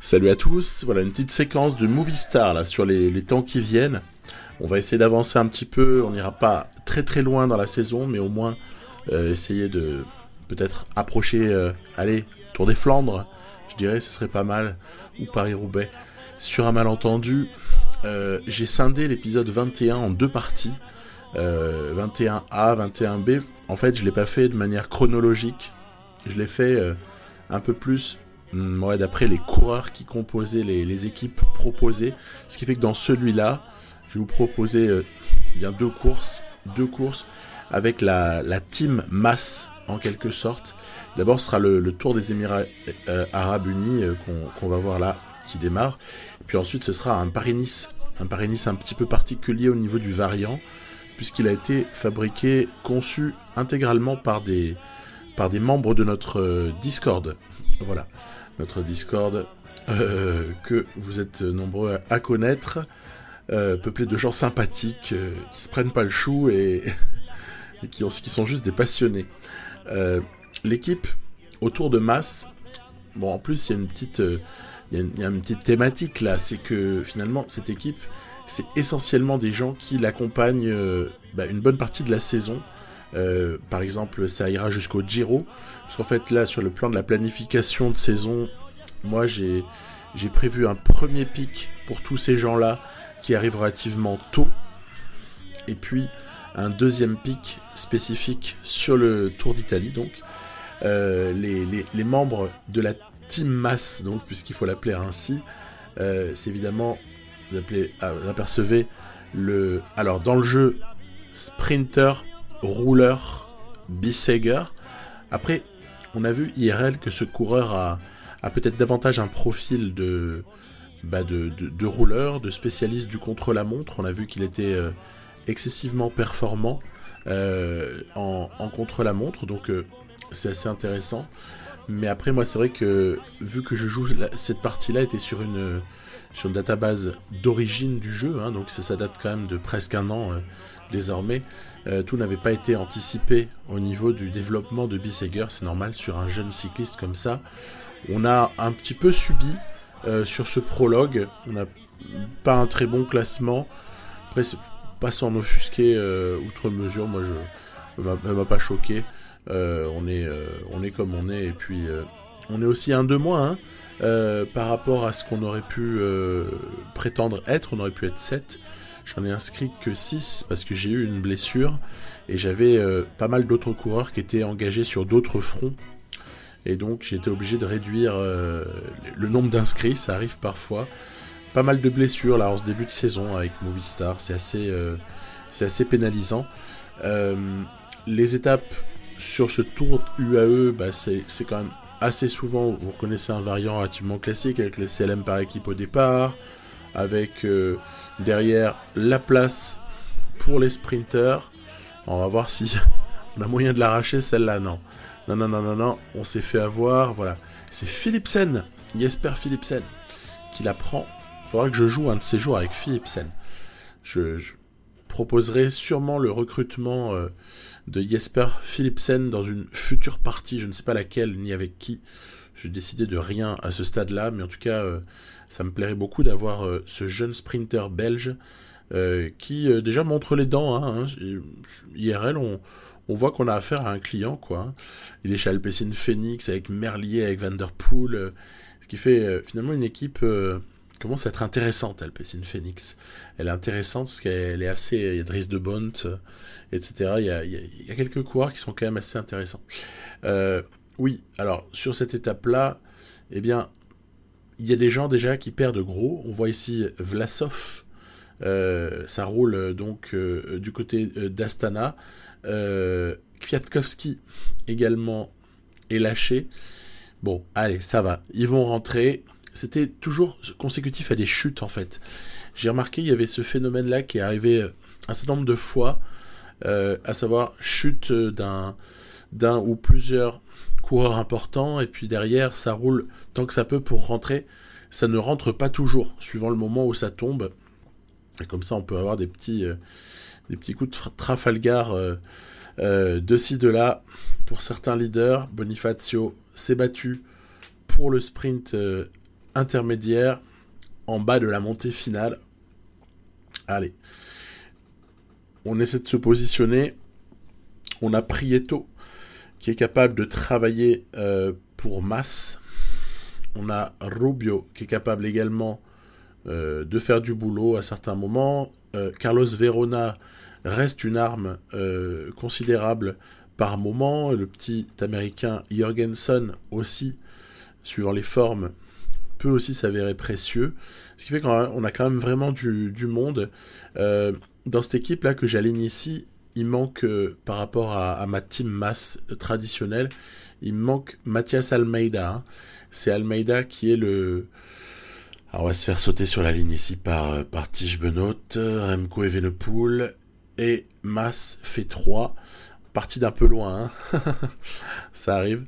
Salut à tous, voilà une petite séquence de Movie Star là, sur les temps qui viennent. On va essayer d'avancer un petit peu, on n'ira pas très très loin dans la saison, mais au moins essayer de peut-être approcher, allez, Tour des Flandres, je dirais, ce serait pas mal, ou Paris-Roubaix. Sur un malentendu, j'ai scindé l'épisode 21 en deux parties, 21A, 21B. En fait, je l'ai pas fait de manière chronologique, je l'ai fait un peu plus d'après les coureurs qui composaient les équipes proposées. Ce qui fait que dans celui-là, je vais vous proposer bien deux courses avec la team masse en quelque sorte. D'abord, ce sera le Tour des Émirats Arabes Unis qu'on va voir là, qui démarre. Puis ensuite, ce sera un Paris-Nice un petit peu particulier au niveau du variant, puisqu'il a été fabriqué, conçu intégralement par des membres de notre Discord. Voilà, notre Discord que vous êtes nombreux à connaître, peuplé de gens sympathiques qui se prennent pas le chou et qui sont juste des passionnés. L'équipe autour de Mas, bon en plus il y a une petite thématique là, c'est que finalement cette équipe c'est essentiellement des gens qui l'accompagnent une bonne partie de la saison. Par exemple, ça ira jusqu'au Giro, parce qu'en fait là, sur le plan de la planification de saison, moi j'ai prévu un premier pic pour tous ces gens-là qui arrive relativement tôt, et puis un deuxième pic spécifique sur le Tour d'Italie. Donc les membres de la Team Mass, donc puisqu'il faut l'appeler ainsi, c'est évidemment, vous apercevez alors dans le jeu sprinter, rouleur, Bissegger. Après, on a vu IRL que ce coureur a peut-être davantage un profil de rouleur, de spécialiste du contre-la-montre. On a vu qu'il était excessivement performant en contre-la-montre, donc c'est assez intéressant. Mais après, moi, c'est vrai que vu que je joue cette partie-là était sur une database d'origine du jeu, hein, donc ça date quand même de presque un an désormais. Tout n'avait pas été anticipé au niveau du développement de Bissegger, c'est normal sur un jeune cycliste comme ça. On a un petit peu subi sur ce prologue, on n'a pas un très bon classement. Après, c'est pas s'en offusquer outre mesure, moi ça m'a pas choqué. On est comme on est, et puis on est aussi un de moins par rapport à ce qu'on aurait pu prétendre être. On aurait pu être 7. J'en ai inscrit que 6 parce que j'ai eu une blessure et j'avais pas mal d'autres coureurs qui étaient engagés sur d'autres fronts, et donc j'ai été obligé de réduire le nombre d'inscrits. Ça arrive parfois. Pas mal de blessures là en ce début de saison avec Movistar, c'est assez pénalisant. Les étapes sur ce tour UAE, c'est quand même assez souvent, vous reconnaissez un variant relativement classique avec le CLM par équipe au départ, avec derrière la place pour les sprinters. On va voir si on a moyen de l'arracher celle-là. Non, on s'est fait avoir, voilà. C'est Philipsen, Jesper Philipsen, qui la prend. Il faudra que je joue un de ces jours avec Philipsen. Je proposerai sûrement le recrutement de Jesper Philipsen dans une future partie, je ne sais pas laquelle ni avec qui. J'ai décidé de rien à ce stade-là, mais en tout cas, ça me plairait beaucoup d'avoir ce jeune sprinter belge qui déjà montre les dents. Hein. IRL, on voit qu'on a affaire à un client, quoi. Il est chez Alpecin Phoenix avec Merlier, avec Van Der Poel, ce qui fait finalement une équipe commence à être intéressante. Alpecin Phoenix, elle est intéressante parce qu'elle est assez, il y a Dries de Bont, etc. Il y a quelques coureurs qui sont quand même assez intéressants. Oui, alors sur cette étape-là, eh bien, il y a des gens déjà qui perdent gros. On voit ici Vlasov, ça roule donc du côté d'Astana. Kwiatkowski également est lâché. Bon, allez, ça va, ils vont rentrer. C'était toujours consécutif à des chutes en fait. J'ai remarqué il y avait ce phénomène-là qui est arrivé un certain nombre de fois, à savoir chute d'un ou plusieurs coureurs importants, et puis derrière ça roule tant que ça peut pour rentrer. Ça ne rentre pas toujours, suivant le moment où ça tombe. Et comme ça on peut avoir des petits coups de Trafalgar de ci de là pour certains leaders. Bonifacio s'est battu pour le sprint intermédiaire en bas de la montée finale. Allez, on essaie de se positionner. On a Prieto qui est capable de travailler pour Mas. On a Rubio qui est capable également de faire du boulot à certains moments. Carlos Verona reste une arme considérable par moment. Le petit américain Jorgensen aussi, suivant les formes, peut aussi s'avérer précieux. Ce qui fait qu'on a quand même vraiment du monde. Dans cette équipe-là que j'aligne ici, il manque, par rapport à ma team masse traditionnelle, il me manque Mathias Almeida. Hein. C'est Almeida qui est le... Alors on va se faire sauter sur la ligne ici par Tige Benoît, Remco Evenepoel, et Mas fait 3. Parti d'un peu loin, hein. Ça arrive.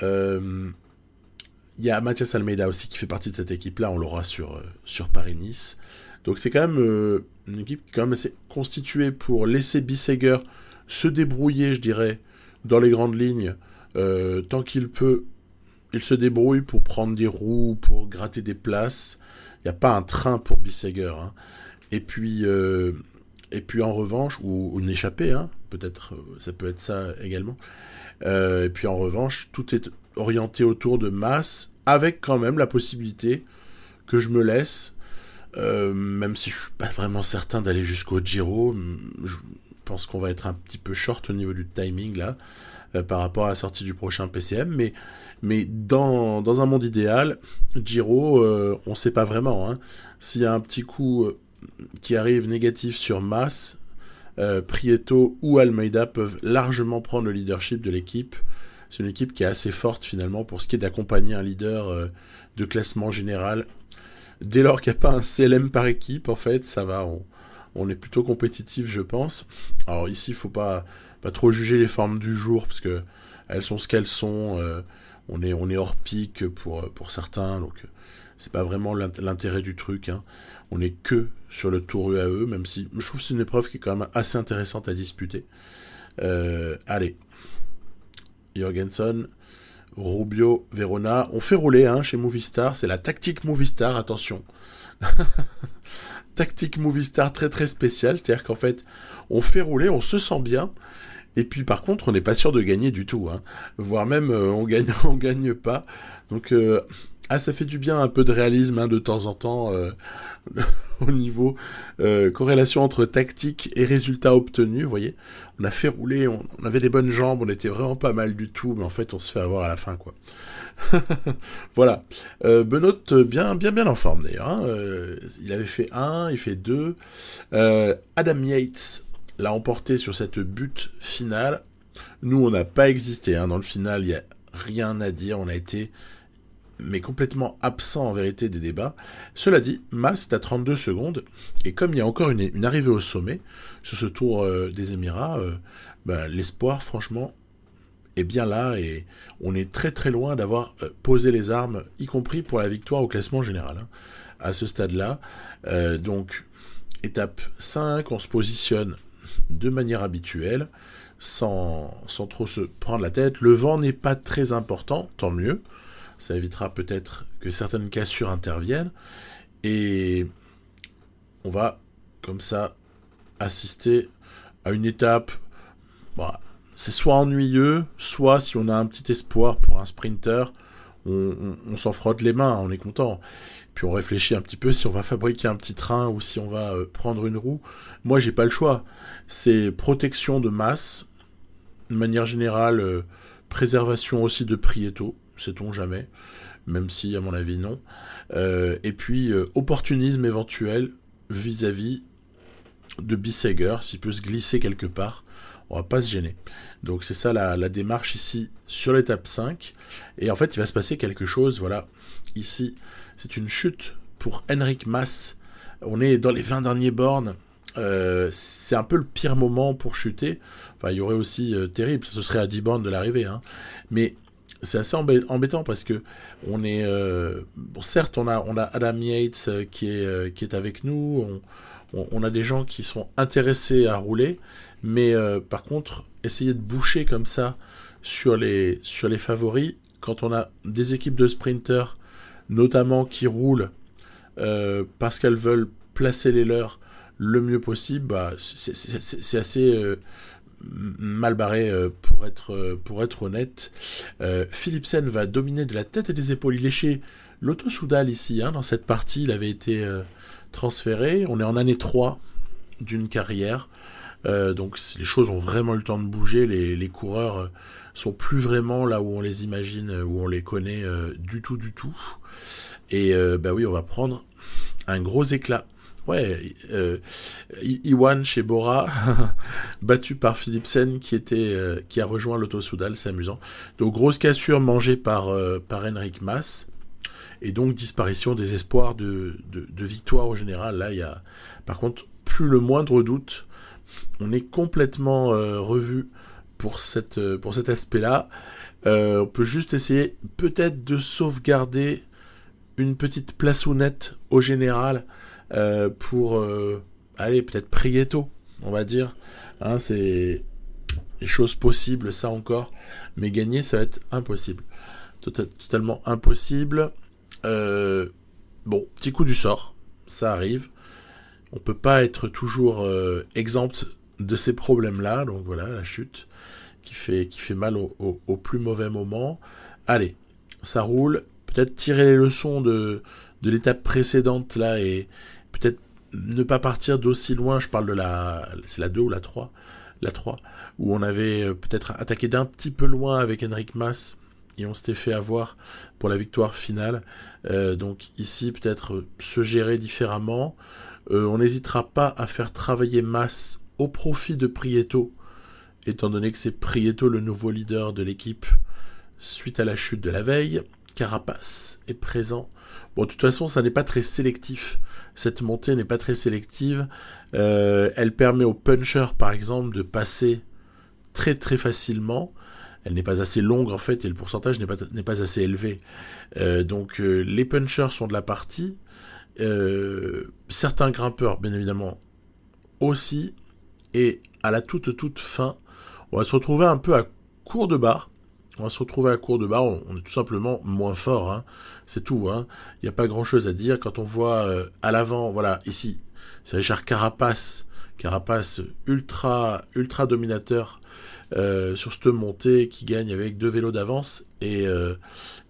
Il y a Mathias Almeida aussi qui fait partie de cette équipe-là, on l'aura sur Paris-Nice. Donc c'est quand même une équipe qui est quand même assez constituée pour laisser Bissegger se débrouiller, je dirais, dans les grandes lignes. Tant qu'il peut, il se débrouille pour prendre des roues, pour gratter des places. Il n'y a pas un train pour Bissegger. Hein. Et puis en revanche, ou une échappée, hein, peut-être, ça peut être ça également. Et puis en revanche, tout est orienté autour de Mas, avec quand même la possibilité que je me laisse, même si je suis pas vraiment certain d'aller jusqu'au Giro. Je pense qu'on va être un petit peu short au niveau du timing là, par rapport à la sortie du prochain PCM, mais dans un monde idéal, Giro, on sait pas vraiment. Hein. S'il y a un petit coup qui arrive négatif sur Mas, Prieto ou Almeida peuvent largement prendre le leadership de l'équipe. C'est une équipe qui est assez forte finalement pour ce qui est d'accompagner un leader de classement général. Dès lors qu'il n'y a pas un CLM par équipe, en fait, ça va, on est plutôt compétitif, je pense. Alors ici, il ne faut pas trop juger les formes du jour, parce que elles sont ce qu'elles sont. On est hors pic pour certains, donc c'est pas vraiment l'intérêt du truc. Hein. On est que sur le Tour UAE, même si je trouve que c'est une épreuve qui est quand même assez intéressante à disputer. Allez, Jorgensen, Rubio, Verona, on fait rouler hein, chez Movistar, c'est la tactique Movistar, attention. Tactique Movistar très très spéciale, c'est-à-dire qu'en fait, on fait rouler, on se sent bien, et puis par contre, on n'est pas sûr de gagner du tout, hein. Voire même on gagne pas. Donc ça fait du bien un peu de réalisme hein, de temps en temps au niveau corrélation entre tactique et résultat obtenu, vous voyez. On a fait rouler, on avait des bonnes jambes, on était vraiment pas mal du tout, mais en fait on se fait avoir à la fin quoi. Voilà. Benoît bien en forme d'ailleurs. Hein. Il avait fait 1, il fait 2. Adam Yates l'a emporté sur cette butte finale. Nous on n'a pas existé hein. Dans le final, il n'y a rien à dire, on a été mais complètement absent en vérité des débats. Cela dit, Mas est à 32 secondes, et comme il y a encore une arrivée au sommet, sur ce tour des Émirats, l'espoir, franchement, est bien là, et on est très très loin d'avoir posé les armes, y compris pour la victoire au classement général, hein, à ce stade-là. Donc, étape 5, on se positionne de manière habituelle, sans trop se prendre la tête. Le vent n'est pas très important, tant mieux. Ça évitera peut-être que certaines cassures interviennent. Et on va, comme ça, assister à une étape. Bon, c'est soit ennuyeux, soit si on a un petit espoir pour un sprinter, on s'en frotte les mains, on est content. Puis on réfléchit un petit peu si on va fabriquer un petit train ou si on va prendre une roue. Moi, j'ai pas le choix. C'est protection de masse, de manière générale, préservation aussi de Prieto. Sait-on jamais, même si à mon avis non, et puis opportunisme éventuel vis-à-vis de Bissegger, s'il peut se glisser quelque part, on va pas se gêner. Donc c'est ça la démarche ici sur l'étape 5, et en fait il va se passer quelque chose, voilà, ici c'est une chute pour Enric Mas, on est dans les 20 derniers bornes, c'est un peu le pire moment pour chuter, enfin il y aurait aussi terrible, ce serait à 10 bornes de l'arrivée, hein. Mais c'est assez embêtant parce que on est bon, certes on a Adam Yates qui est avec nous, on a des gens qui sont intéressés à rouler, mais par contre essayer de boucher comme ça sur les favoris quand on a des équipes de sprinters notamment qui roulent parce qu'elles veulent placer les leurs le mieux possible, bah, c'est assez mal barré pour être honnête. Philipsen va dominer de la tête et des épaules. Il est chez Lotto Soudal ici, hein, dans cette partie. Il avait été transféré. On est en année 3 d'une carrière. Donc les choses ont vraiment eu le temps de bouger. Les coureurs sont plus vraiment là où on les imagine, où on les connaît du tout. Et bah oui, on va prendre un gros éclat. Ouais, Iwan chez Bora, battu par Philipsen qui a rejoint Lotto Soudal, c'est amusant. Donc grosse cassure mangée par Enric Mas, et donc disparition des espoirs de victoire au général. Là, il y a par contre plus le moindre doute. On est complètement revu pour cet aspect-là. On peut juste essayer peut-être de sauvegarder une petite plaçounette au général pour aller peut-être Prieto, on va dire. Hein, c'est des choses possibles, ça encore. Mais gagner, ça va être impossible. Totalement impossible. Bon, petit coup du sort. Ça arrive. On peut pas être toujours exempt de ces problèmes-là. Donc voilà, la chute qui fait mal au plus mauvais moment. Allez, ça roule. Peut-être tirer les leçons de l'étape précédente là et peut-être ne pas partir d'aussi loin. Je parle de c'est la 2 ou la 3 où on avait peut-être attaqué d'un petit peu loin avec Enric Mas et on s'était fait avoir pour la victoire finale. Donc ici peut-être se gérer différemment. On n'hésitera pas à faire travailler Mas au profit de Prieto, étant donné que c'est Prieto le nouveau leader de l'équipe suite à la chute de la veille. Carapace est présent. Bon, de toute façon, ça n'est pas très sélectif. Cette montée n'est pas très sélective. Elle permet aux punchers, par exemple, de passer très très facilement. Elle n'est pas assez longue, en fait, et le pourcentage n'est pas assez élevé. Donc, les punchers sont de la partie. Certains grimpeurs, bien évidemment, aussi. Et à la toute fin, on va se retrouver un peu à court de barre. On est tout simplement moins fort, hein. C'est tout, hein. Il n'y a pas grand-chose à dire. Quand on voit à l'avant, voilà, ici, c'est Richard Carapace ultra dominateur sur cette montée qui gagne avec 2 vélos d'avance. Et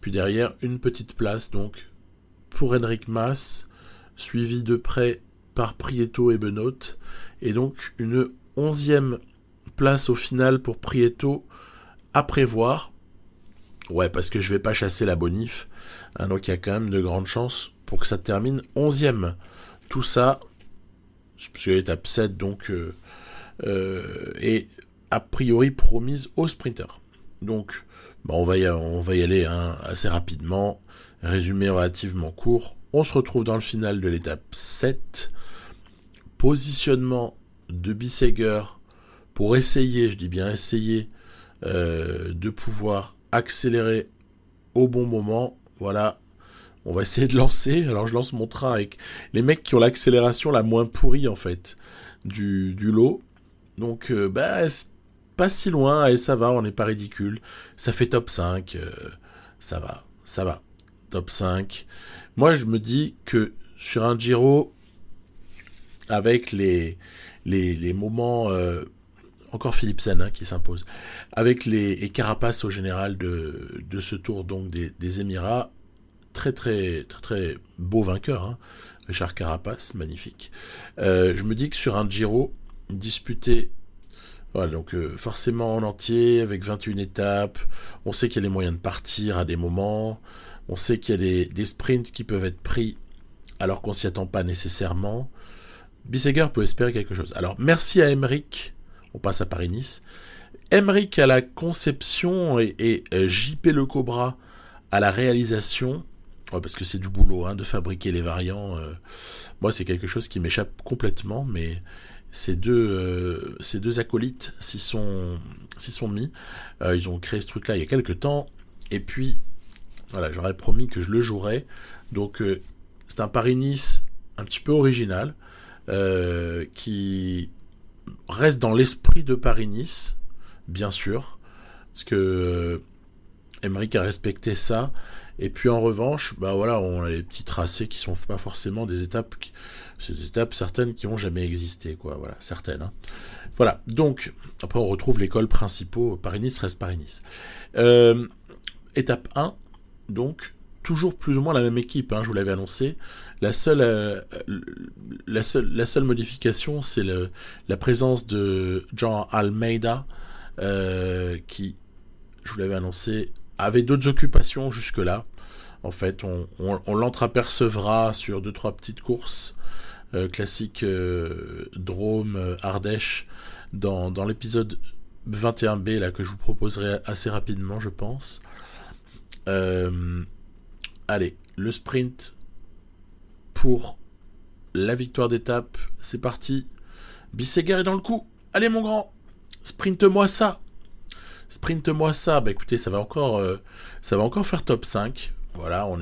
puis derrière, une petite place donc pour Enric Mas, suivi de près par Prieto et Benoît. Et donc une 11e place au final pour Prieto à prévoir. Ouais, parce que je vais pas chasser la bonif. Hein, donc il y a quand même de grandes chances pour que ça termine 11e. Tout ça, parce que l'étape 7 donc, est a priori promise aux sprinters. Donc bah, on va y aller hein, assez rapidement. Résumé relativement court. On se retrouve dans le final de l'étape 7. Positionnement de Bissegger pour essayer, je dis bien essayer, de pouvoir accélérer au bon moment. Voilà, on va essayer de lancer. Alors je lance mon train avec les mecs qui ont l'accélération la moins pourrie en fait du lot. Donc bah c'est pas si loin et ça va, on n'est pas ridicule. Ça fait top 5, ça va. Top 5. Moi je me dis que sur un Giro avec les moments encore Philipsen hein, qui s'impose avec et Carapace au général de ce tour donc des Émirats, très beau vainqueur hein, Richard Carapace, magnifique. Je me dis que sur un Giro disputé voilà, donc forcément en entier avec 21 étapes, on sait qu'il y a les moyens de partir à des moments, on sait qu'il y a des sprints qui peuvent être pris alors qu'on s'y attend pas nécessairement. Bissegger peut espérer quelque chose. Alors merci à Emeric. On passe à Paris-Nice. Emeric à la conception et JP Le Cobra à la réalisation. Ouais, parce que c'est du boulot hein, de fabriquer les variants. Moi, c'est quelque chose qui m'échappe complètement, mais ces deux acolytes s'y sont mis. Ils ont créé ce truc-là il y a quelques temps. Et puis, voilà, j'aurais promis que je le jouerais. Donc, c'est un Paris-Nice un petit peu original qui reste dans l'esprit de Paris-Nice, bien sûr, parce que Emeric a respecté ça, Et puis en revanche, bah voilà, on a les petits tracés qui sont pas forcément des étapes, c'est des étapes certaines qui ont jamais existé, quoi. Voilà, certaines. Hein. Voilà. Donc après on retrouve les cols principaux. Paris-Nice reste Paris-Nice. Étape 1, donc toujours plus ou moins la même équipe. Hein, je vous l'avais annoncé. La seule modification, c'est la présence de Jean Almeida, qui, je vous l'avais annoncé, avait d'autres occupations jusque-là. En fait, on l'entreapercevra sur 2-3 petites courses classiques Drôme, Ardèche, dans l'épisode 21B là, que je vous proposerai assez rapidement, je pense. Allez, le sprint pour la victoire d'étape, c'est parti. Bisseguer est dans le coup. Allez mon grand, sprinte-moi ça. Sprinte-moi ça. Bah écoutez, ça va encore faire top 5. Voilà, on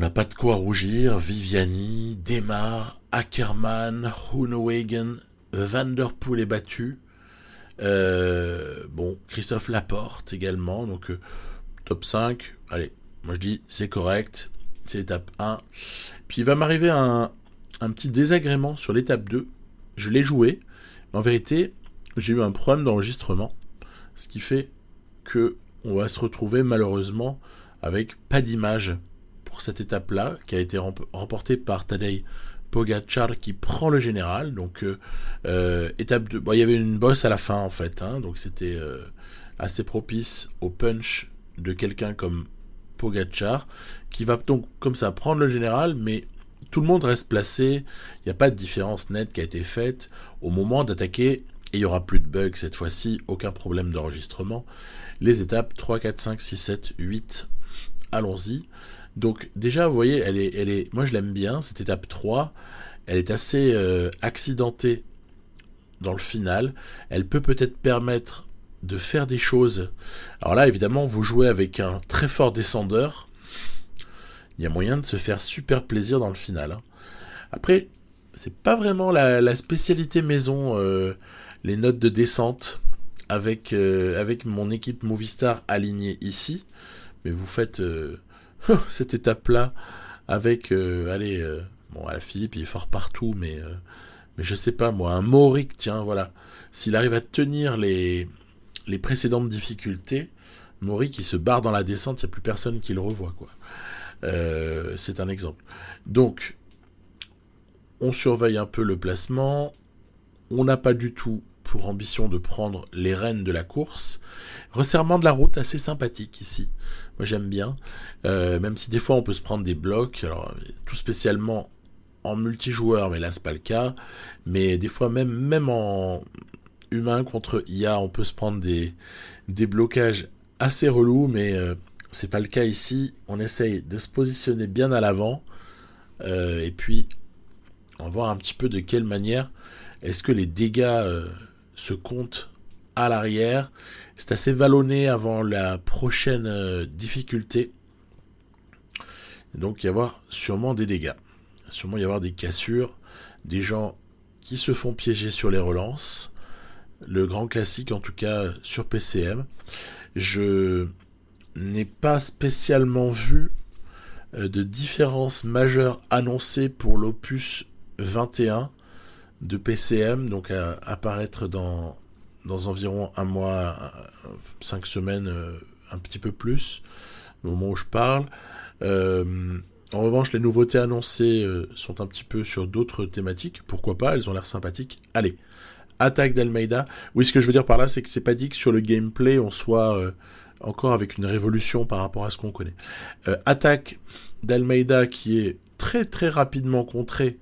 n'a pas de quoi rougir. Viviani, Demar, Ackermann, Groenewegen, Van der Poel est battu. Bon, Christophe Laporte également. Donc top 5. Allez, moi je dis c'est correct. C'est l'étape 1. Puis il va m'arriver un petit désagrément sur l'étape 2. Je l'ai joué. Mais en vérité, j'ai eu un problème d'enregistrement. Ce qui fait que on va se retrouver malheureusement avec pas d'image pour cette étape-là, qui a été remportée par Tadej Pogačar qui prend le général. Donc étape 2. Bon, il y avait une bosse à la fin en fait. Hein, donc c'était assez propice au punch de quelqu'un comme Pogačar, qui va donc comme ça prendre le général, mais tout le monde reste placé, il n'y a pas de différence nette qui a été faite au moment d'attaquer, et il n'y aura plus de bugs cette fois-ci, aucun problème d'enregistrement. Les étapes 3, 4, 5, 6, 7, 8, allons-y. Donc déjà, vous voyez, elle est, moi je l'aime bien, cette étape 3, elle est assez accidentée dans le final, elle peut peut-être permettre de faire des choses. Alors là, évidemment, vous jouez avec un très fort descendeur. Il y a moyen de se faire super plaisir dans le final. Hein. Après, c'est pas vraiment la spécialité maison, les notes de descente avec mon équipe Movistar alignée ici. Mais vous faites cette étape-là avec, bon, Philippe, il est fort partout, mais je sais pas, moi, un Mohoric, tiens, voilà. S'il arrive à tenir les précédentes difficultés, Mohoric qui se barre dans la descente, il n'y a plus personne qui le revoit, quoi. C'est un exemple. Donc, on surveille un peu le placement. On n'a pas du tout pour ambition de prendre les rênes de la course. Resserrement de la route assez sympathique ici. Moi j'aime bien. Même si des fois on peut se prendre des blocs. Alors, tout spécialement en multijoueur, mais là c'est pas le cas. Mais des fois même en humain contre IA, on peut se prendre des blocages assez relous, mais c'est pas le cas ici. On essaye de se positionner bien à l'avant, et puis on va voir un petit peu de quelle manière est-ce que les dégâts se comptent à l'arrière. C'est assez vallonné avant la prochaine difficulté, donc il va y avoir sûrement des dégâts, sûrement y avoir des cassures, des gens qui se font piéger sur les relances. Le grand classique en tout cas sur PCM. Je n'ai pas spécialement vu de différence majeure annoncée pour l'opus 21 de PCM, donc à apparaître dans environ un mois, 5 semaines, un petit peu plus, au moment où je parle. En revanche, les nouveautés annoncées sont un petit peu sur d'autres thématiques. Pourquoi pas, elles ont l'air sympathiques. Allez, attaque d'Almeida. Oui, ce que je veux dire par là, c'est que c'est pas dit que sur le gameplay, on soit encore avec une révolution par rapport à ce qu'on connaît. Attaque d'Almeida qui est très très rapidement contrée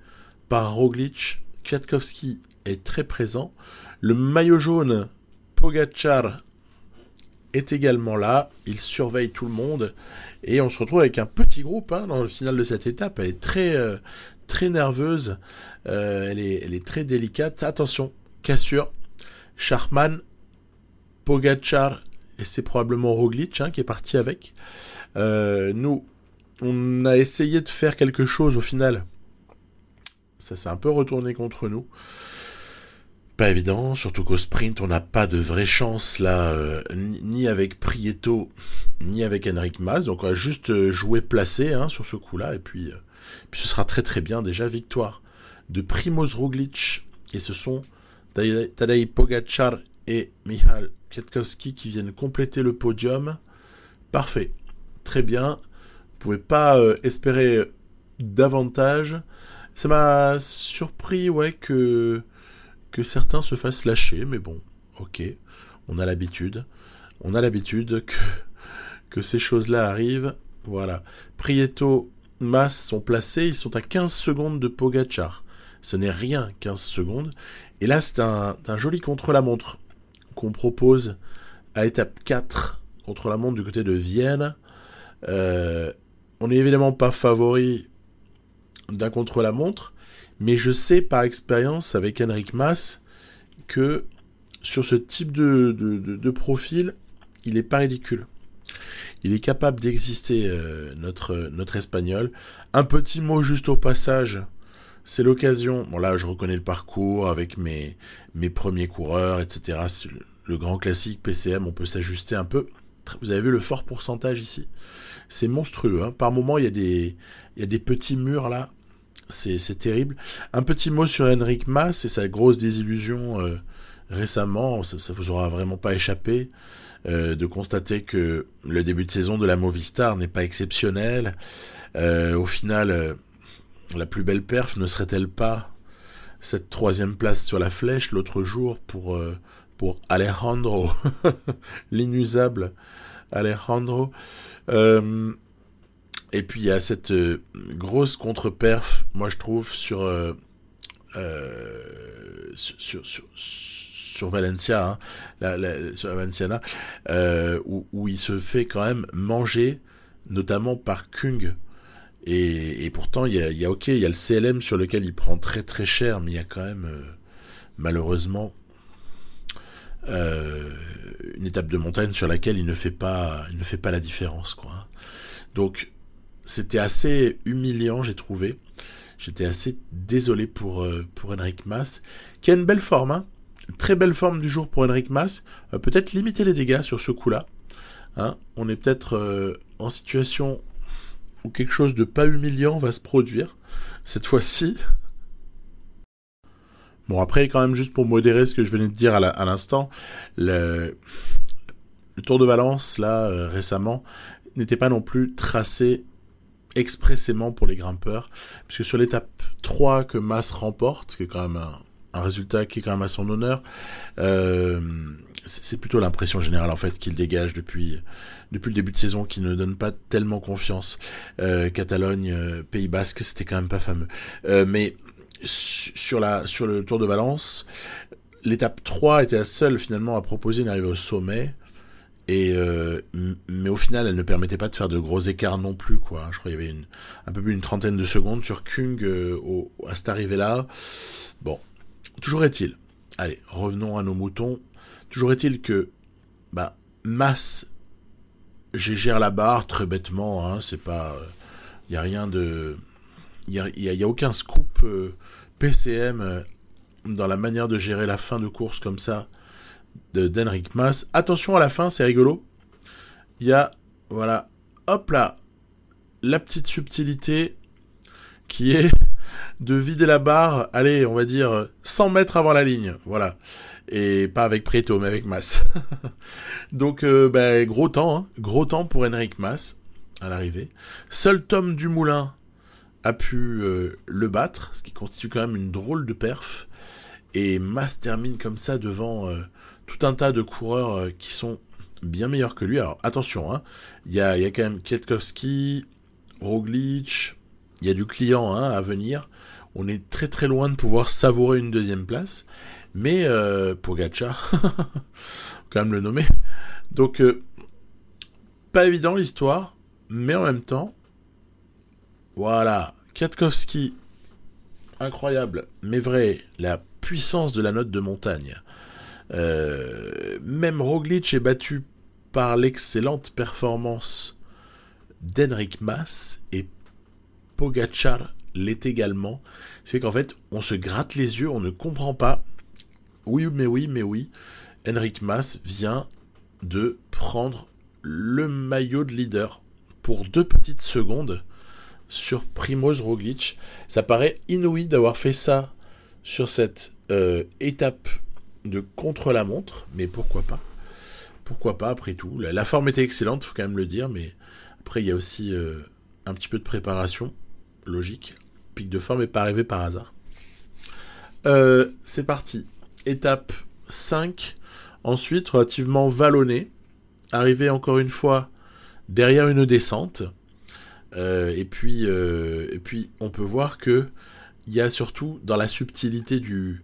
par Roglic. Kwiatkowski est très présent. Le maillot jaune, Pogačar, est également là. Il surveille tout le monde. Et on se retrouve avec un petit groupe dans le final de cette étape. Elle est très, très nerveuse. Elle est très délicate. Attention, cassure. Schachmann, Pogačar, et c'est probablement Roglic qui est parti avec. Nous, on a essayé de faire quelque chose au final. Ça s'est un peu retourné contre nous. Pas évident, surtout qu'au sprint, on n'a pas de vraie chance là, ni avec Prieto, ni avec Enric Mas. Donc on va juste jouer placé sur ce coup-là, et puis ce sera très très bien. Déjà, victoire de Primoz Roglic, et ce sont Tadej Pogačar et Michal Kwiatkowski qui viennent compléter le podium. Parfait, très bien. Vous pouvez pas espérer davantage. Ça m'a surpris, ouais, que certains se fassent lâcher, mais bon, ok, on a l'habitude que ces choses-là arrivent. Voilà, Prieto, Mas sont placés, ils sont à 15 secondes de Pogačar. Ce n'est rien, 15 secondes. Et là, c'est un joli contre-la-montre qu'on propose à étape 4, contre-la-montre du côté de Vienne. On n'est évidemment pas favori d'un contre-la-montre, mais je sais par expérience avec Enric Mas que sur ce type de profil, il n'est pas ridicule. Il est capable d'exister, notre Espagnol. Un petit mot juste au passage, c'est l'occasion. Bon là, je reconnais le parcours avec mes premiers coureurs, etc. Le grand classique PCM, on peut s'ajuster un peu. Vous avez vu le fort pourcentage ici. C'est monstrueux. Hein. Par moment, il y a des petits murs là. C'est terrible. Un petit mot sur Enric Mas et sa grosse désillusion récemment. Ça vous aura vraiment pas échappé de constater que le début de saison de la Movistar n'est pas exceptionnel. Au final, la plus belle perf ne serait-elle pas cette 3e place sur la flèche l'autre jour pour Alejandro, l'inusable Alejandro. Et puis il y a cette grosse contre-perf, moi je trouve, sur Valencia, sur Valenciana, où il se fait quand même manger, notamment par Kung. Et pourtant, il y a le CLM sur lequel il prend très très cher, mais il y a quand même, malheureusement, une étape de montagne sur laquelle il ne fait pas la différence, quoi. Donc, c'était assez humiliant, j'ai trouvé. J'étais assez désolé pour Enric Mas, qui a une belle forme, hein. Très belle forme du jour pour Enric Mas. Peut-être limiter les dégâts sur ce coup-là. Hein. On est peut-être en situation où quelque chose de pas humiliant va se produire cette fois-ci. Bon, après, quand même, juste pour modérer ce que je venais de dire à l'instant, le Tour de Valence, là, récemment, n'était pas non plus tracé expressément pour les grimpeurs, puisque sur l'étape 3 que Mas remporte, ce qui est quand même un résultat qui est quand même à son honneur, c'est plutôt l'impression générale en fait qu'il dégage depuis le début de saison, qui ne donne pas tellement confiance. Catalogne, Pays Basque, c'était quand même pas fameux. Mais sur le Tour de Valence, l'étape 3 était la seule finalement à proposer une arrivée au sommet. Mais au final, elle ne permettait pas de faire de gros écarts non plus, quoi. Je crois qu'il y avait un peu plus d'une trentaine de secondes sur Kung à cette arrivée-là. Bon, toujours est-il. Allez, revenons à nos moutons. Toujours est-il que Mas gère la barre très bêtement. Hein, c'est pas, il y a rien de, il y a aucun scoop PCM dans la manière de gérer la fin de course comme ça d'Enric Mas. Attention à la fin, c'est rigolo. Il y a, voilà, hop là, la petite subtilité qui est de vider la barre, allez, on va dire 100 mètres avant la ligne, voilà. Et pas avec Prieto, mais avec Mas. Donc, gros temps pour Enric Mas à l'arrivée. Seul Tom Dumoulin a pu le battre, ce qui constitue quand même une drôle de perf. Et Mas termine comme ça devant tout un tas de coureurs qui sont bien meilleurs que lui. Alors attention, hein, il y a quand même Kwiatkowski, Roglic, il y a du client à venir. On est très très loin de pouvoir savourer une 2e place, mais Pogačar, quand même le nommer. Donc pas évident l'histoire, mais en même temps, voilà, Kwiatkowski, incroyable, mais vrai, la puissance de la note de montagne. Même Roglic est battu par l'excellente performance d'Enric Mas, et Pogačar l'est également. C'est qu'en fait, on se gratte les yeux, on ne comprend pas. oui, Enric Mas vient de prendre le maillot de leader pour 2 petites secondes sur Primož Roglič. Ça paraît inouï d'avoir fait ça sur cette étape de contre-la-montre, mais pourquoi pas ? Pourquoi pas, après tout. La forme était excellente, il faut quand même le dire, mais après il y a aussi un petit peu de préparation, logique. Pic de forme n'est pas arrivé par hasard. C'est parti. Étape 5. Ensuite, relativement vallonné. Arrivé encore une fois derrière une descente. Et puis, on peut voir que il y a surtout, dans la subtilité du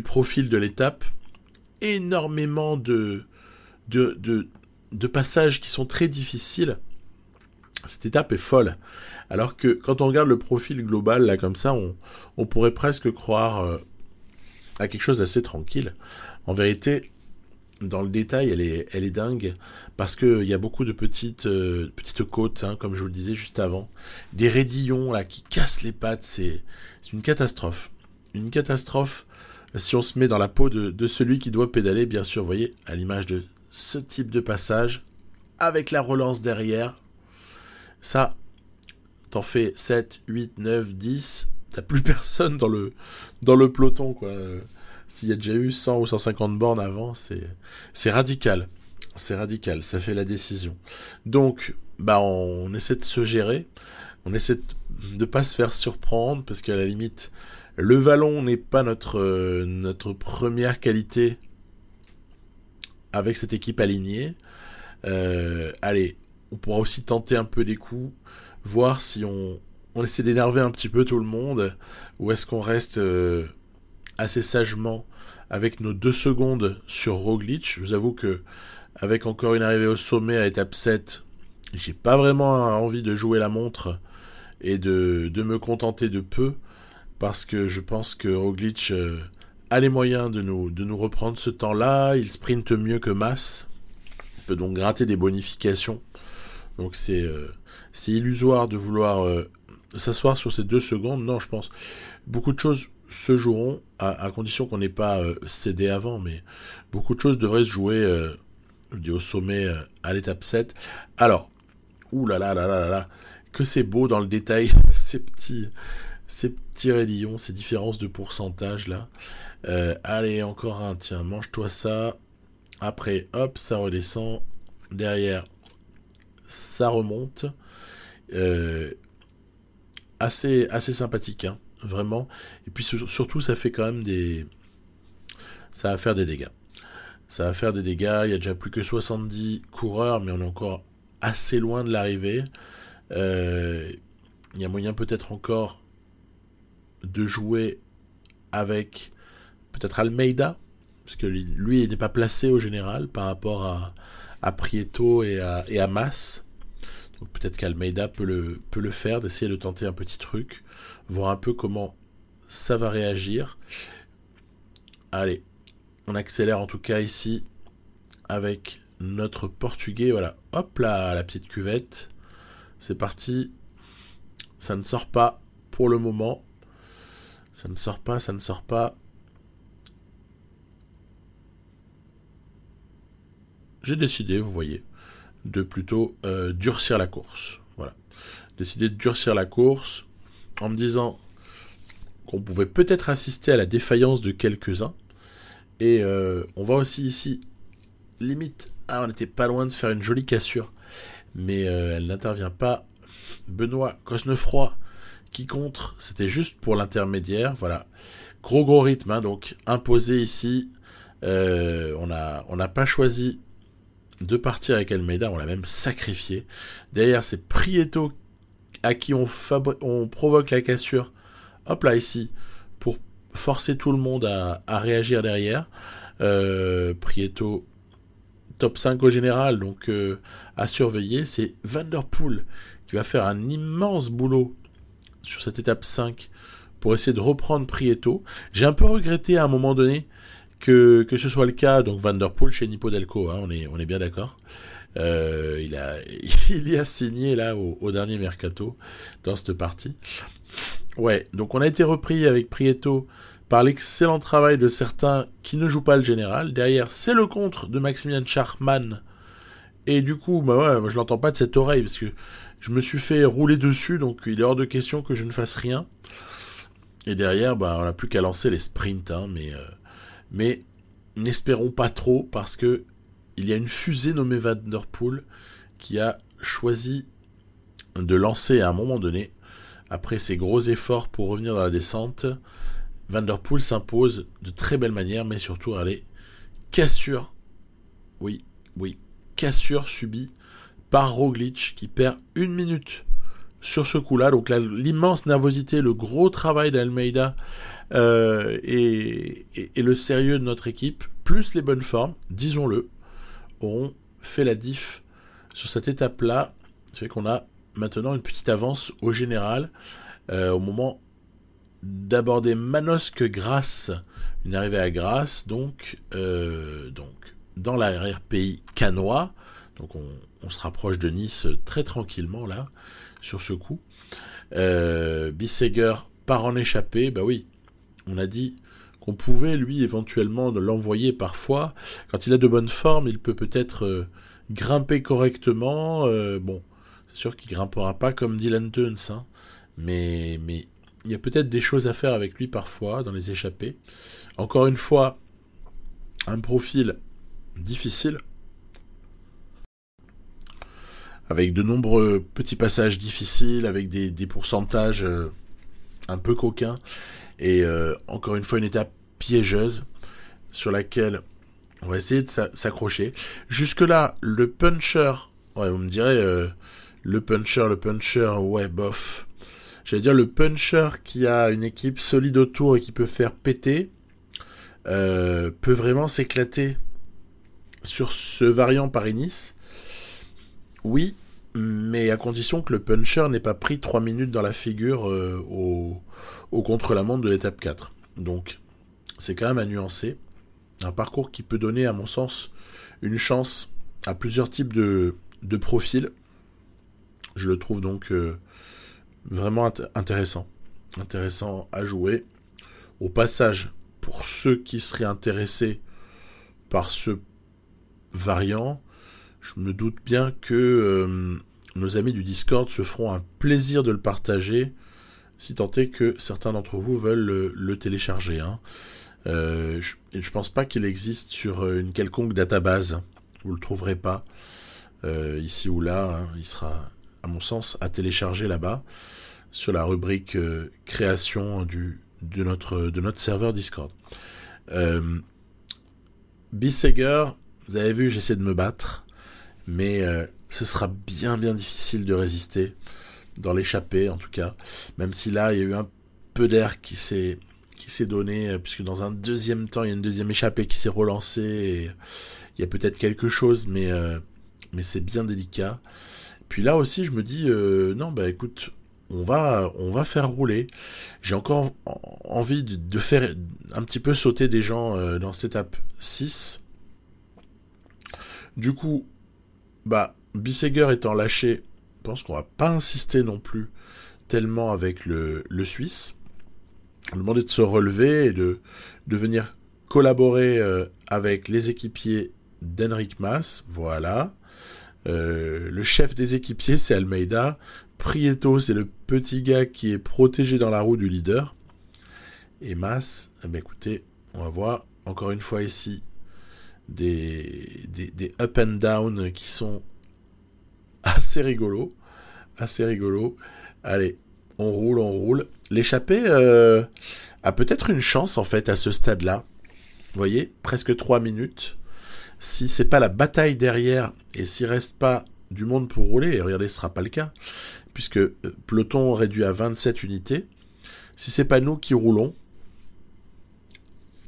profil de l'étape, énormément de passages qui sont très difficiles. Cette étape est folle. Alors que quand on regarde le profil global, là, comme ça, on pourrait presque croire à quelque chose d'assez tranquille. En vérité, dans le détail, elle est dingue, parce qu'il y a beaucoup de petites côtes, hein, comme je vous le disais juste avant. Des raidillons là, qui cassent les pattes, c'est une catastrophe. Une catastrophe si on se met dans la peau de celui qui doit pédaler, bien sûr, vous voyez, à l'image de ce type de passage, avec la relance derrière. Ça, t'en fais 7, 8, 9, 10, t'as plus personne dans le peloton, quoi. S'il y a déjà eu 100 ou 150 bornes avant, c'est radical. C'est radical, ça fait la décision. Donc, on essaie de se gérer, on essaie de pas se faire surprendre, parce qu'à la limite, le vallon n'est pas notre première qualité avec cette équipe alignée. Allez, on pourra aussi tenter un peu des coups, voir si on essaie d'énerver un petit peu tout le monde, ou est-ce qu'on reste assez sagement avec nos 2 secondes sur Roglič. Je vous avoue que avec encore une arrivée au sommet à étape 7, j'ai pas vraiment envie de jouer la montre et de me contenter de peu, parce que je pense que Roglič a les moyens de nous reprendre ce temps-là. Il sprinte mieux que Mas, il peut donc gratter des bonifications. Donc c'est illusoire de vouloir s'asseoir sur ces 2 secondes. Non, je pense beaucoup de choses se joueront, à condition qu'on n'ait pas cédé avant, mais beaucoup de choses devraient se jouer au sommet à l'étape 7. Alors, oulala, que c'est beau dans le détail, ces petits raidillons, ces différences de pourcentage là. Allez, encore un, tiens, mange-toi ça. Après, hop, ça redescend. Derrière, ça remonte. Assez sympathique, hein, vraiment. Et puis surtout, ça fait quand même ça va faire des dégâts. Ça va faire des dégâts. Il y a déjà plus que 70 coureurs, mais on est encore assez loin de l'arrivée. Il y a moyen peut-être encore de jouer avec peut-être Almeida, parce que lui il n'est pas placé au général par rapport à Prieto et à Mas. Donc peut-être qu'Almeida peut le faire, d'essayer de tenter un petit truc, voir un peu comment ça va réagir. Allez, on accélère en tout cas ici avec notre Portugais. Voilà, hop là, la petite cuvette. C'est parti. Ça ne sort pas pour le moment. Ça ne sort pas. J'ai décidé, vous voyez, de plutôt durcir la course. Voilà. Décidé de durcir la course en me disant qu'on pouvait peut-être assister à la défaillance de quelques-uns. Et on voit aussi ici, limite, on n'était pas loin de faire une jolie cassure, mais elle n'intervient pas. Benoît Cosnefroy qui contre, c'était juste pour l'intermédiaire. Voilà, gros rythme, hein, donc imposé ici. On n'a pas choisi de partir avec Almeida, on l'a même sacrifié. Derrière, c'est Prieto à qui on provoque la cassure. Hop là, ici, pour forcer tout le monde à réagir derrière. Prieto, top 5 au général, donc à surveiller. C'est Van der Poel qui va faire un immense boulot sur cette étape 5 pour essayer de reprendre Prieto. J'ai un peu regretté à un moment donné que ce soit le cas. Donc Van der Poel chez Nippo Delco, hein, on est bien d'accord. Il y a signé là au dernier mercato dans cette partie. Ouais, donc on a été repris avec Prieto par l'excellent travail de certains qui ne jouent pas le général. Derrière, c'est le contre de Maximilian Schachmann. Et du coup, moi, je l'entends pas de cette oreille, parce que je me suis fait rouler dessus, donc il est hors de question que je ne fasse rien. Et derrière, on n'a plus qu'à lancer les sprints, hein, mais n'espérons pas trop, parce que il y a une fusée nommée Van Der Poel qui a choisi de lancer à un moment donné, après ses gros efforts pour revenir dans la descente. Van Der Poel s'impose de très belle manière, mais surtout, allez, cassure, oui, cassure subie par Roglic, qui perd 1 minute sur ce coup-là. Donc là, l'immense nervosité, le gros travail d'Almeida et le sérieux de notre équipe, plus les bonnes formes, disons-le, auront fait la diff sur cette étape-là. Ça fait qu'on a maintenant une petite avance au général au moment d'aborder Manosque-Grasse, une arrivée à Grasse, donc dans l'arrière-pays cannois. Donc on se rapproche de Nice très tranquillement là, sur ce coup. Bissegger part en échappée, oui, on a dit qu'on pouvait lui éventuellement l'envoyer parfois. Quand il a de bonnes formes, il peut peut-être grimper correctement. C'est sûr qu'il grimpera pas comme Dylan Teuns, hein, mais il y a peut-être des choses à faire avec lui parfois dans les échappées. Encore une fois, un profil difficile, avec de nombreux petits passages difficiles, avec des pourcentages un peu coquins, et encore une fois une étape piégeuse sur laquelle on va essayer de s'accrocher. Jusque-là, le puncher, on me dirait le puncher, ouais, bof. J'allais dire le puncher qui a une équipe solide autour et qui peut faire péter, peut vraiment s'éclater sur ce variant Paris-Nice. Oui, mais à condition que le puncher n'ait pas pris 3 minutes dans la figure au contre-la-montre de l'étape 4. Donc, c'est quand même à nuancer. Un parcours qui peut donner, à mon sens, une chance à plusieurs types de profils. Je le trouve donc vraiment intéressant à jouer. Au passage, pour ceux qui seraient intéressés par ce variant, je me doute bien que nos amis du Discord se feront un plaisir de le partager, si tant est que certains d'entre vous veulent le télécharger. Hein. Je pense pas qu'il existe sur une quelconque database. Vous le trouverez pas ici ou là. Hein. Il sera, à mon sens, à télécharger là-bas, sur la rubrique création de notre serveur Discord. Bissegger, vous avez vu, j'essaie de me battre, mais ce sera bien difficile de résister, dans l'échappée en tout cas, même si là il y a eu un peu d'air qui s'est donné, puisque dans un deuxième temps il y a une deuxième échappée qui s'est relancée, et il y a peut-être quelque chose, mais c'est bien délicat. Puis là aussi je me dis, non écoute, on va faire rouler. J'ai encore envie de faire un petit peu sauter des gens dans cette étape 6. Du coup, Bissegger étant lâché, je pense qu'on va pas insister non plus tellement avec le Suisse. On demandait de se relever et de venir collaborer avec les équipiers d'Enric Mas. Voilà. Le chef des équipiers, c'est Almeida. Prieto, c'est le petit gars qui est protégé dans la roue du leader. Et Mas, écoutez, on va voir encore une fois ici des up and down qui sont assez rigolos. Allez, on roule. L'échappée a peut-être une chance en fait à ce stade-là. Vous voyez, presque 3 minutes. Si c'est pas la bataille derrière et s'il reste pas du monde pour rouler, et regardez, ce sera pas le cas, puisque peloton réduit à 27 unités. Si c'est pas nous qui roulons,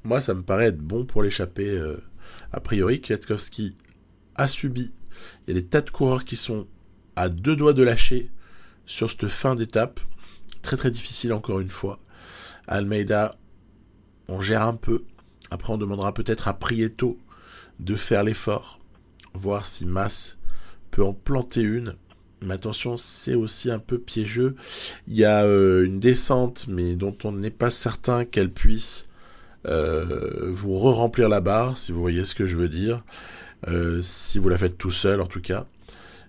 moi ça me paraît être bon pour l'échappée. A priori, Kwiatkowski a subi. Il y a des tas de coureurs qui sont à 2 doigts de lâcher sur cette fin d'étape. Très très difficile encore une fois. Almeida, on gère un peu. Après, on demandera peut-être à Prieto de faire l'effort. Voir si Mas peut en planter une. Mais attention, c'est aussi un peu piégeux. Il y a une descente, mais dont on n'est pas certain qu'elle puisse vous re-remplir la barre, si vous voyez ce que je veux dire, si vous la faites tout seul en tout cas.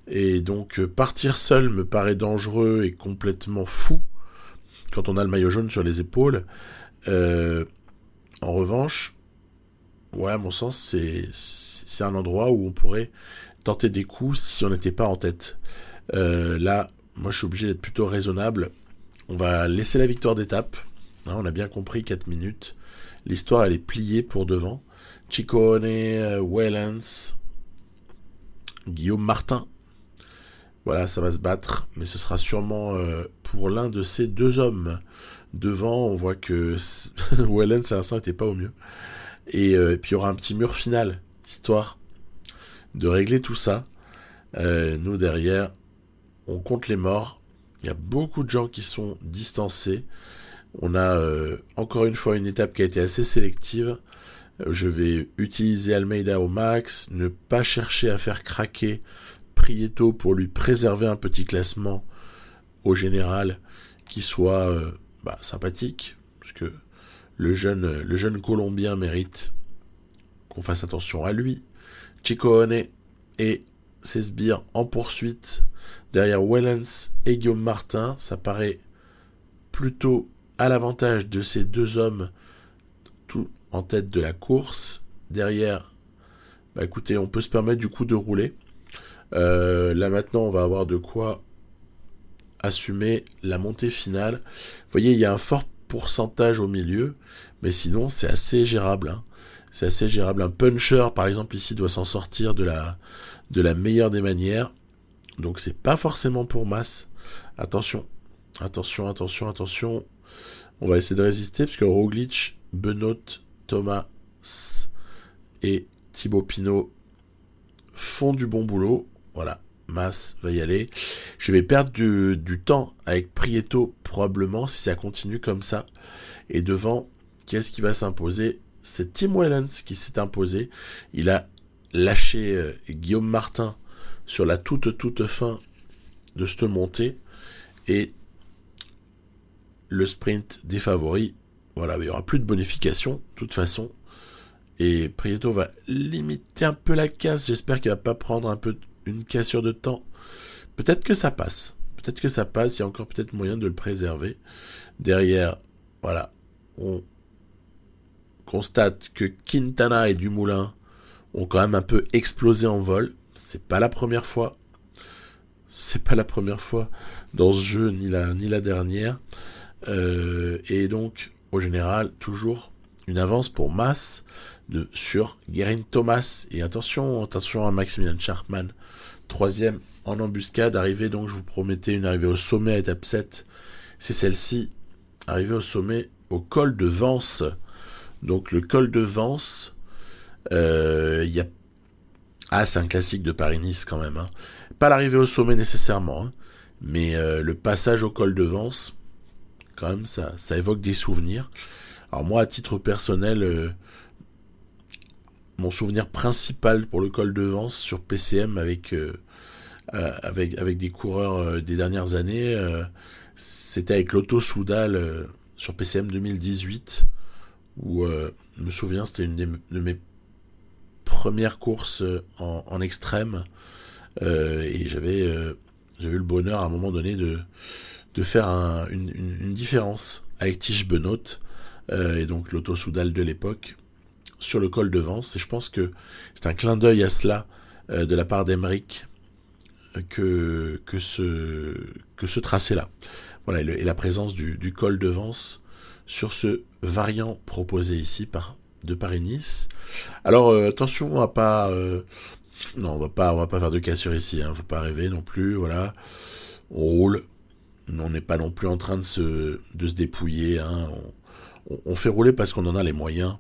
Et donc partir seul me paraît dangereux et complètement fou quand on a le maillot jaune sur les épaules. En revanche, ouais, à mon sens, c'est un endroit où on pourrait tenter des coups si on n'était pas en tête. Là, moi je suis obligé d'être plutôt raisonnable. On va laisser la victoire d'étape. Hein, on a bien compris, 4 minutes. L'histoire, elle est pliée pour devant. Ciccone, Wellens, Guillaume Martin. Voilà, ça va se battre, mais ce sera sûrement pour l'un de ces deux hommes. Devant, on voit que Wellens à l'instant n'était pas au mieux. Et puis il y aura un petit mur final, histoire de régler tout ça. Nous derrière, on compte les morts. Il y a beaucoup de gens qui sont distancés. On a encore une fois une étape qui a été assez sélective. Je vais utiliser Almeida au max, ne pas chercher à faire craquer Prieto pour lui préserver un petit classement au général qui soit sympathique, parce que le jeune Colombien mérite qu'on fasse attention à lui. Ciccone et ses sbires en poursuite derrière Wellens et Guillaume Martin. Ça paraît plutôt à l'avantage de ces deux hommes tout en tête de la course. Derrière, écoutez, on peut se permettre du coup de rouler. Là maintenant, on va avoir de quoi assumer la montée finale. Vous voyez, il y a un fort pourcentage au milieu, mais sinon c'est assez gérable. Hein. C'est assez gérable. Un puncher, par exemple, ici doit s'en sortir de la meilleure des manières. Donc c'est pas forcément pour masse. Attention. On va essayer de résister, parce que Roglic, Benoît, Thomas et Thibaut Pinot font du bon boulot. Voilà, Mas va y aller. Je vais perdre du temps avec Prieto, probablement, si ça continue comme ça. Et devant, qu'est-ce qui va s'imposer ? C'est Tim Wellens qui s'est imposé. Il a lâché Guillaume Martin sur la toute fin de cette montée. Et le sprint des favoris, voilà, il n'y aura plus de bonification, de toute façon. Et Prieto va limiter un peu la casse. J'espère qu'il ne va pas prendre un peu une cassure de temps. Peut-être que ça passe. Il y a encore peut-être moyen de le préserver. Derrière, voilà, on constate que Quintana et Dumoulin ont quand même un peu explosé en vol. C'est pas la première fois dans ce jeu, ni la dernière. Et donc, au général, toujours une avance pour Mas sur Geraint Thomas. Et attention à Maximilian Schachmann, 3e en embuscade. Arrivée, donc, je vous promettais une arrivée au sommet à étape 7. C'est celle-ci, arrivée au sommet au col de Vence. Donc, le col de Vence, c'est un classique de Paris-Nice quand même. Hein. Pas l'arrivée au sommet nécessairement, hein, mais le passage au col de Vence, quand même, ça évoque des souvenirs. Alors moi, à titre personnel, mon souvenir principal pour le col de Vence sur PCM avec des coureurs des dernières années, c'était avec Lotto Soudal sur PCM 2018, où je me souviens, c'était une de mes premières courses en extrême, et j'avais eu le bonheur à un moment donné de faire une différence avec Tige Benoît, et donc Lotto Soudal de l'époque, sur le col de Vence. Et je pense que c'est un clin d'œil à cela de la part d'Emeric que ce tracé-là. Voilà, et la présence du col de Vence sur ce variant proposé ici de Paris-Nice. Alors attention, on va pas faire de cassure ici, hein, faut pas rêver non plus. Voilà, on roule. On n'est pas non plus en train de se dépouiller. Hein. On fait rouler parce qu'on en a les moyens.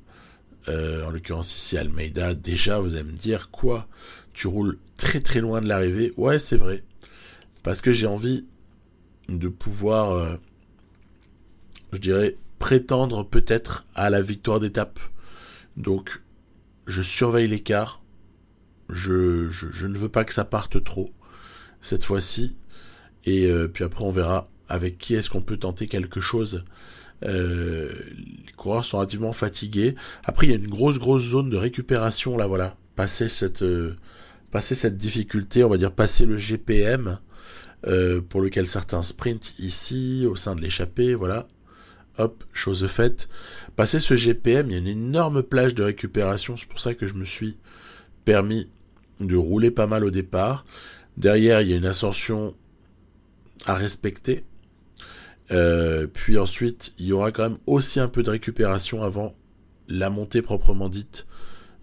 En l'occurrence ici Almeida. Déjà, vous allez me dire quoi ? Tu roules très très loin de l'arrivée. Ouais, c'est vrai. Parce que j'ai envie de pouvoir, je dirais, prétendre peut-être à la victoire d'étape. Donc, je surveille l'écart. Je ne veux pas que ça parte trop cette fois-ci. Et puis après, on verra avec qui est-ce qu'on peut tenter quelque chose. Les coureurs sont relativement fatigués. Après, il y a une grosse zone de récupération, là, voilà. Passer cette difficulté, on va dire passer le GPM, pour lequel certains sprintent ici, au sein de l'échappée, voilà. Hop, chose faite. Passer ce GPM, il y a une énorme plage de récupération, c'est pour ça que je me suis permis de rouler pas mal au départ. Derrière, il y a une ascension à respecter. Puis ensuite, il y aura quand même aussi un peu de récupération avant la montée proprement dite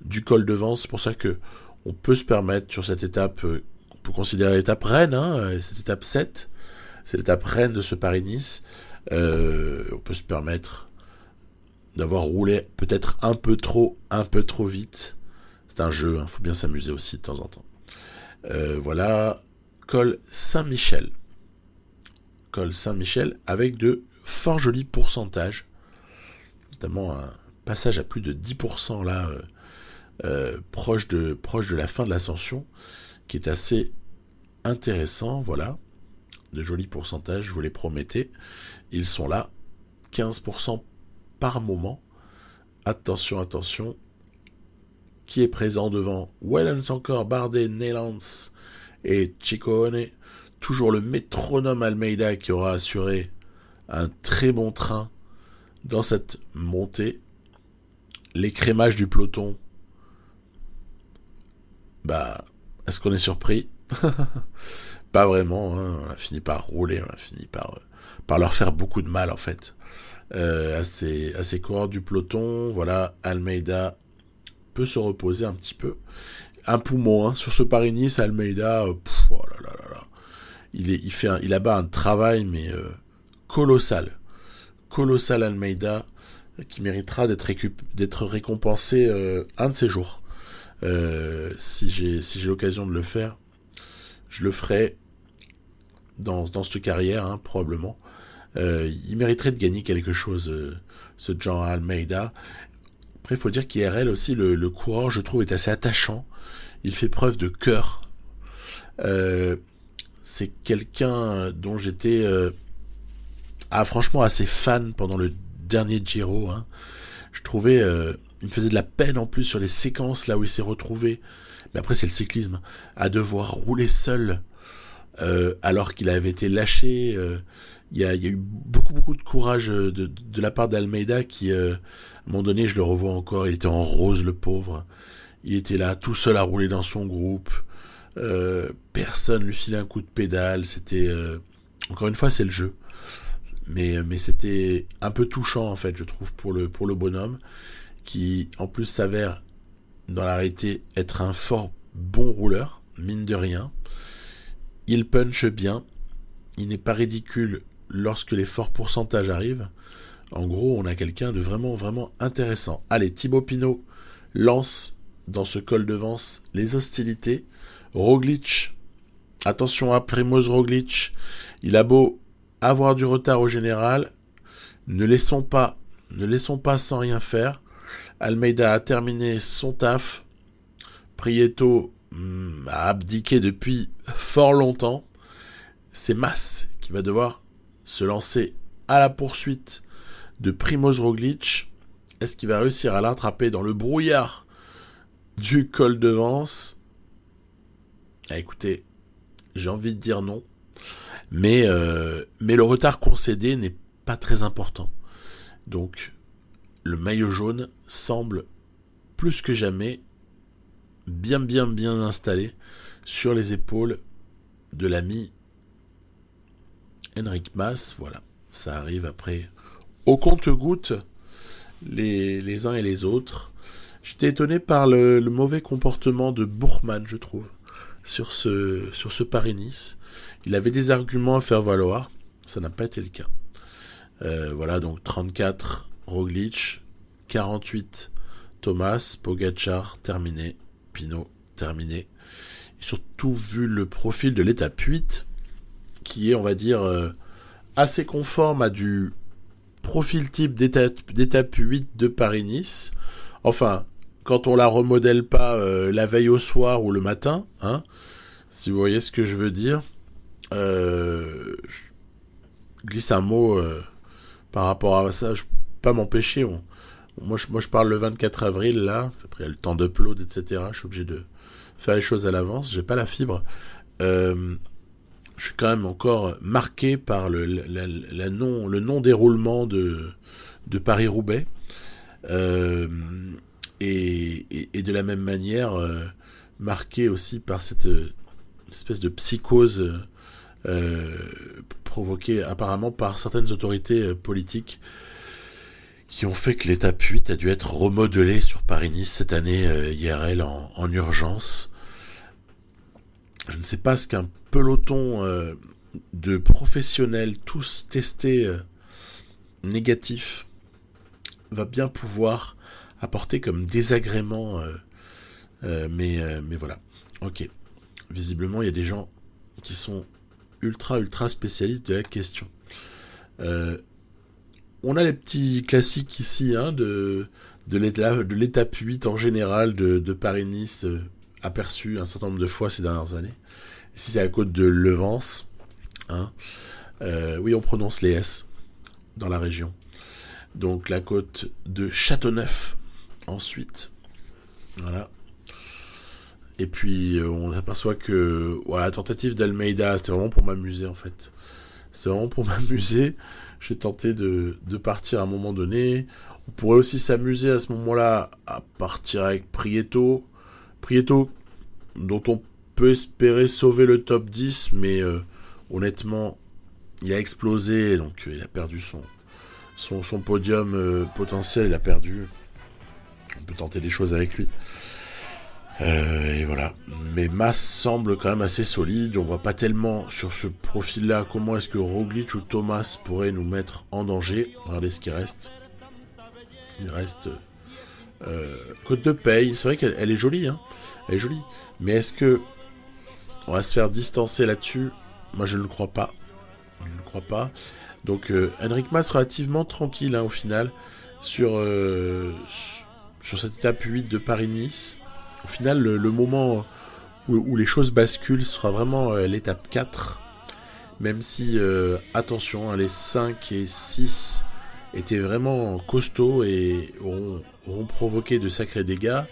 du col de Vence. C'est pour ça que on peut se permettre sur cette étape, on peut considérer l'étape reine, cette étape 7, c'est l'étape reine de ce Paris-Nice. On peut se permettre d'avoir roulé peut-être un peu trop vite. C'est un jeu, faut bien s'amuser aussi de temps en temps. Voilà, col Saint-Michel. Col Saint-Michel avec de fort jolis pourcentages, notamment un passage à plus de 10% là, proche de la fin de l'ascension, qui est assez intéressant. Voilà, de jolis pourcentages, je vous les promettais. Ils sont là, 15% par moment. Attention. Qui est présent devant? Wellens encore, Bardet, Neylands et Ciccone. Toujours le métronome Almeida qui aura assuré un très bon train dans cette montée. L'écrémage du peloton. Est-ce qu'on est surpris? Pas vraiment, on a fini par rouler, on a fini par leur faire beaucoup de mal en fait. À ces coureurs du peloton, voilà, Almeida peut se reposer un petit peu. Un poumon, sur ce Paris-Nice, Almeida, oh là là là là. Il abat un travail mais colossal Almeida, qui méritera d'être récompensé un de ces jours. Si j'ai l'occasion de le faire, je le ferai dans cette carrière, probablement. Il mériterait de gagner quelque chose, ce Jean Almeida. Après, il faut dire qu'IRL aussi, le coureur, je trouve, est assez attachant. Il fait preuve de cœur. C'est quelqu'un dont j'étais franchement assez fan pendant le dernier Giro. Je trouvais, il me faisait de la peine en plus sur les séquences là où il s'est retrouvé. Mais après, c'est le cyclisme, à devoir rouler seul alors qu'il avait été lâché. Il y a eu beaucoup de courage de la part d'Almeida qui, à un moment donné, je le revois encore, il était en rose, le pauvre. Il était là, tout seul à rouler dans son groupe. Personne lui filait un coup de pédale. C'était encore une fois, c'est le jeu, mais c'était un peu touchant en fait, je trouve, pour le bonhomme, qui en plus s'avère dans la réalité être un fort bon rouleur, mine de rien. Il punch bien, il n'est pas ridicule lorsque les forts pourcentages arrivent. En gros, on a quelqu'un de vraiment intéressant. Allez, Thibaut Pinot lance dans ce col de Vence les hostilités. Roglic, attention à Primož Roglic, il a beau avoir du retard au général, ne laissons pas sans rien faire. Almeida a terminé son taf, Prieto a abdiqué depuis fort longtemps. C'est Mas qui va devoir se lancer à la poursuite de Primož Roglic. Est-ce qu'il va réussir à l'attraper dans le brouillard du col de Vence? Écoutez, j'ai envie de dire non, mais le retard concédé n'est pas très important. Donc, le maillot jaune semble plus que jamais bien installé sur les épaules de l'ami Enric Mas. Voilà, ça arrive après au compte-gouttes les uns et les autres. J'étais étonné par le mauvais comportement de Buchmann, je trouve, sur ce Paris-Nice. Il avait des arguments à faire valoir, ça n'a pas été le cas. Voilà, donc 34 Roglic, 48 Thomas, Pogačar terminé, Pinot terminé. Et surtout vu le profil de l'étape 8, qui est, on va dire, assez conforme à du profil type d'étape 8 de Paris-Nice. Enfin, quand on la remodèle pas la veille au soir ou le matin, si vous voyez ce que je veux dire. glisse un mot par rapport à ça. Je peux pas m'empêcher. Moi, je parle le 24 avril, là. Après, il y a le temps d'upload, etc. Je suis obligé de faire les choses à l'avance. J'ai pas la fibre. Je suis quand même encore marqué par le non-déroulement de Paris-Roubaix. Et de la même manière, marqué aussi par cette espèce de psychose provoquée apparemment par certaines autorités politiques qui ont fait que l'étape 8 a dû être remodelée sur Paris-Nice cette année IRL en urgence. Je ne sais pas ce qu'un peloton de professionnels tous testés négatifs va bien pouvoir apporter comme désagrément, mais voilà. Ok. Visiblement, il y a des gens qui sont ultra spécialistes de la question. On a les petits classiques ici de l'étape 8 en général de Paris-Nice, aperçu un certain nombre de fois ces dernières années. Ici, c'est la côte de Levance. Oui, on prononce les S dans la région. Donc la côte de Châteauneuf, ensuite. Voilà. Et puis, on aperçoit que la tentative d'Almeida, c'était vraiment pour m'amuser, en fait. C'était vraiment pour m'amuser. J'ai tenté de partir à un moment donné. On pourrait aussi s'amuser à ce moment-là à partir avec Prieto. Prieto, dont on peut espérer sauver le top 10, mais honnêtement, il a explosé, donc il a perdu son podium potentiel, il a perdu. On peut tenter des choses avec lui. Et voilà. Mais Mas semble quand même assez solide. On voit pas tellement sur ce profil-là comment est-ce que Roglic ou Thomas pourraient nous mettre en danger. Regardez ce qui reste. Il reste Côte de Paye. C'est vrai qu'elle est jolie, hein. Elle est jolie. Mais est-ce que on va se faire distancer là-dessus? Moi, je ne le crois pas. Je ne le crois pas. Donc, Enric Mas relativement tranquille, hein, au final, sur cette étape 8 de Paris-Nice. Au final, le moment où les choses basculent sera vraiment l'étape 4. Même si, attention, les 5 et 6 étaient vraiment costauds et auront provoqué de sacrés dégâts.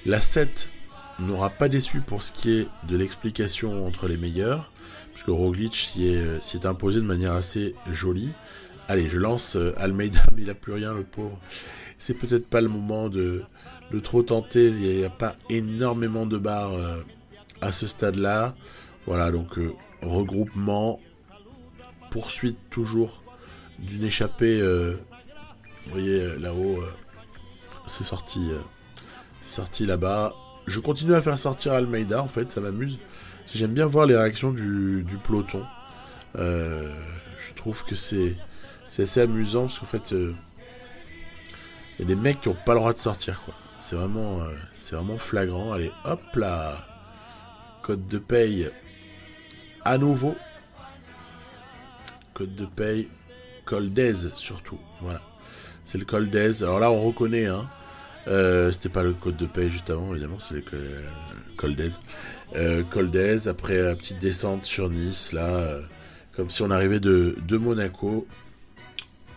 La 7 n'aura pas déçu pour ce qui est de l'explication entre les meilleurs, puisque Roglic s'y est imposé de manière assez jolie. Allez, je lance Almeida, mais il n'a plus rien, le pauvre. C'est peut-être pas le moment de trop tenter, il n'y a pas énormément de barres à ce stade-là. Voilà, donc regroupement, poursuite toujours d'une échappée. Vous voyez là-haut, c'est sorti là-bas. Je continue à faire sortir Almeida, en fait, ça m'amuse. J'aime bien voir les réactions du peloton. Je trouve que c'est assez amusant, parce qu'en fait, il y a des mecs qui n'ont pas le droit de sortir, quoi. C'est vraiment flagrant. Allez, hop là. Côte de Paye à nouveau. Côte de Paye. Col d'Aise surtout. Voilà. C'est le col d'Aise. Alors là, on reconnaît, hein. C'était pas le Côte de Paye juste avant, évidemment. C'est le col d'Aise. Col d'Aise. Après, la petite descente sur Nice, là. Comme si on arrivait de Monaco.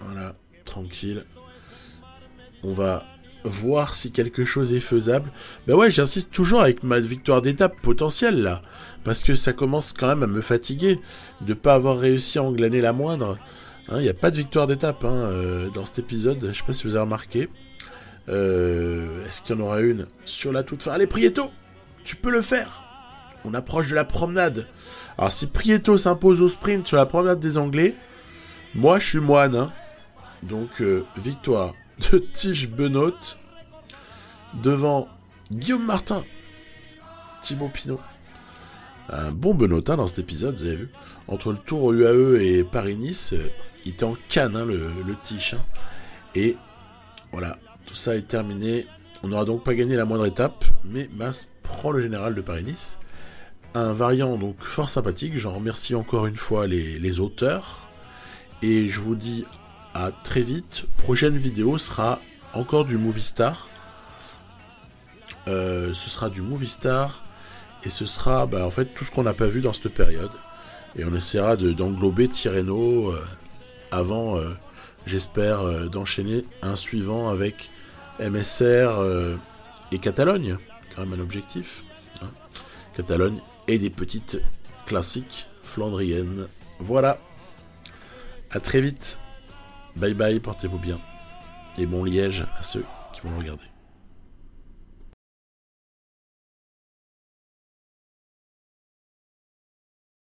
Voilà. Tranquille. On va voir si quelque chose est faisable. Ben ouais, j'insiste toujours avec ma victoire d'étape potentielle là, parce que ça commence quand même à me fatiguer de pas avoir réussi à en glaner la moindre. Il n'y a pas de victoire d'étape dans cet épisode, je sais pas si vous avez remarqué. Est-ce qu'il y en aura une sur la toute fin? Allez Prieto, tu peux le faire. On approche de la promenade. Alors si Prieto s'impose au sprint sur la promenade des Anglais, moi je suis moine, hein. Donc victoire de Tige Benoît devant Guillaume Martin, Thibaut Pinot. Un bon Benoît dans cet épisode, vous avez vu. Entre le Tour UAE et Paris-Nice, il était en canne, hein, le Tige. Hein. Et voilà, tout ça est terminé. On n'aura donc pas gagné la moindre étape, mais Mas prend le général de Paris-Nice. Un variant donc fort sympathique. J'en remercie encore une fois les auteurs. Et je vous dis à très vite. Prochaine vidéo sera encore du Movistar. Ce sera du Movistar. Et ce sera en fait tout ce qu'on n'a pas vu dans cette période. Et on essaiera d'englober Tirreno avant, j'espère, d'enchaîner un suivant avec MSR et Catalogne, quand même un objectif. Hein. Catalogne et des petites classiques flandriennes. Voilà. À très vite. Bye bye, portez-vous bien. Et bon Liège à ceux qui vont le regarder.